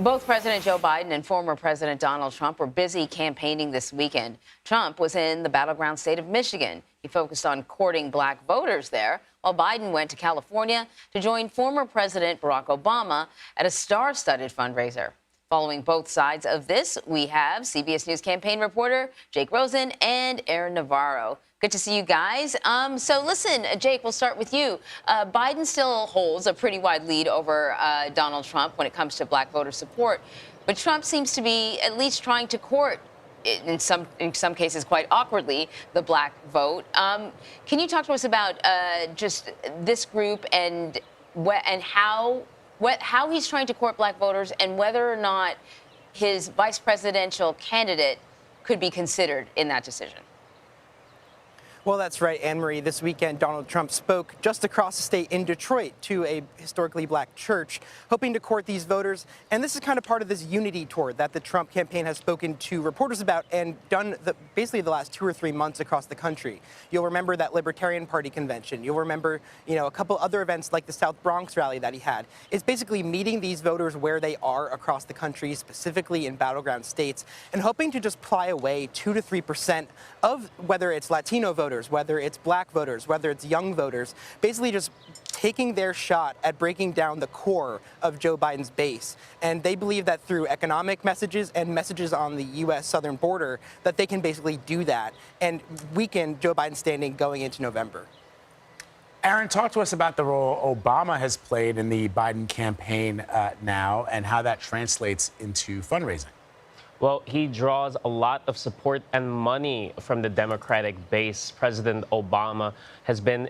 Both President Joe Biden and former President Donald Trump were busy campaigning this weekend. Trump was in the battleground state of Michigan. He focused on courting black voters there, while Biden went to California to join former President Barack Obama at a star-studded fundraiser. Following both sides of this, we have CBS News campaign reporter Jake Rosen and Aaron Navarro. Good to see you guys. So listen, Jake, we'll start with you. Biden still holds a pretty wide lead over Donald Trump when it comes to black voter support, but Trump seems to be at least trying to court, in some cases quite awkwardly, the black vote. Can you talk to us about just this group and how he's trying to court black voters and whether or not his vice presidential candidate could be considered in that decision? Well, that's right, Anne-Marie. This weekend, Donald Trump spoke just across the state in Detroit to a historically black church, hoping to court these voters. And this is kind of part of this unity tour that the Trump campaign has spoken to reporters about and done basically the last 2 or 3 months across the country. You'll remember that Libertarian Party convention. You'll remember, a couple other events like the South Bronx rally that he had. It's basically meeting these voters where they are across the country, specifically in battleground states, and hoping to just pry away 2 to 3% of whether it's Latino voters, whether it's black voters, whether it's young voters, basically just taking their shot at breaking down the core of Joe Biden's base. And they believe that through economic messages and messages on the U.S. southern border, that they can basically do that and weaken Joe Biden's standing going into November. Aaron, talk to us about the role Obama has played in the Biden campaign now and how that translates into fundraising. Well, he draws a lot of support and money from the Democratic base. President Obama has been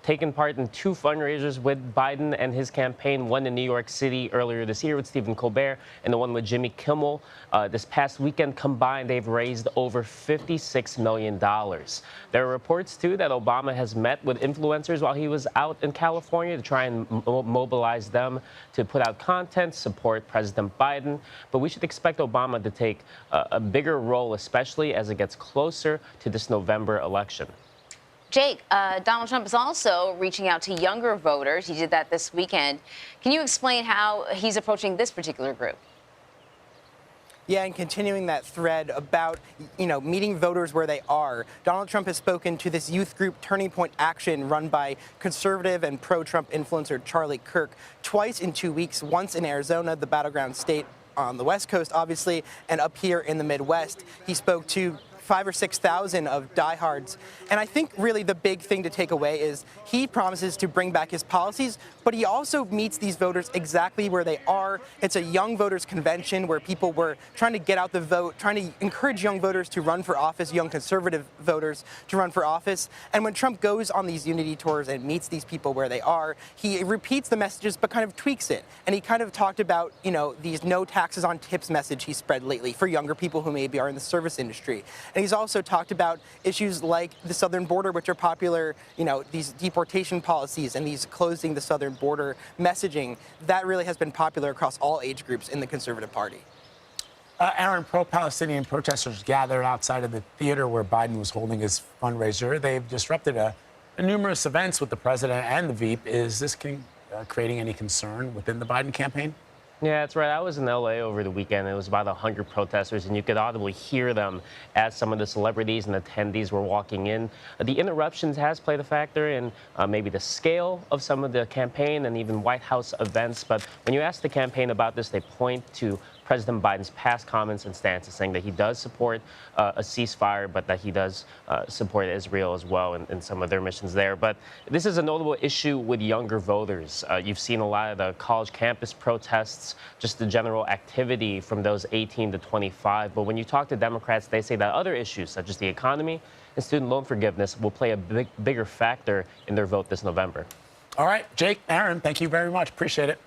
taken part in 2 fundraisers with Biden and his campaign, one in New York City earlier this year with Stephen Colbert and the one with Jimmy Kimmel. This past weekend combined, they've raised over $56 million. There are reports, too, that Obama has met with influencers while he was out in California to try and mobilize them to put out content, support President Biden. But we should expect Obama to take a bigger role, especially as it gets closer to this November election. Jake, Donald Trump is also reaching out to younger voters. He did that this weekend. Can you explain how he's approaching this particular group? Yeah, and continuing that thread about, meeting voters where they are, Donald Trump has spoken to this youth group Turning Point Action run by conservative and pro-Trump influencer Charlie Kirk twice in 2 weeks, once in Arizona, the battleground state on the West Coast, obviously, and up here in the Midwest. He spoke to 5,000 or 6,000 of diehards. And I think really the big thing to take away is he promises to bring back his policies, but he also meets these voters exactly where they are. It's a young voters convention where people were trying to get out the vote, trying to encourage young voters to run for office, young conservative voters to run for office. And when Trump goes on these unity tours and meets these people where they are, he repeats the messages but kind of tweaks it. And he kind of talked about, these no taxes on tips message he spread lately for younger people who maybe are in the service industry. And he's also talked about issues like the southern border, which are popular, these deportation policies and these closing the southern border messaging. That really has been popular across all age groups in the Conservative Party. Aaron, pro-Palestinian protesters gathered outside of the theater where Biden was holding his fundraiser. They've disrupted numerous events with the president and the Veep. Is this creating any concern within the Biden campaign? Yeah, that's right. I was in L.A. over the weekend. It was about 100 protesters, and you could audibly hear them as some of the celebrities and attendees were walking in. The interruptions has played a factor in maybe the scale of some of the campaign and even White House events. But when you ask the campaign about this, they point to President Biden's past comments and stances, saying that he does support a ceasefire, but that he does support Israel as well in some of their missions there. But this is a notable issue with younger voters. You've seen a lot of the college campus protests, just the general activity from those 18 to 25. But when you talk to Democrats, they say that other issues, such as the economy and student loan forgiveness, will play a bigger factor in their vote this November. All right, Jake, Aaron, thank you very much. Appreciate it.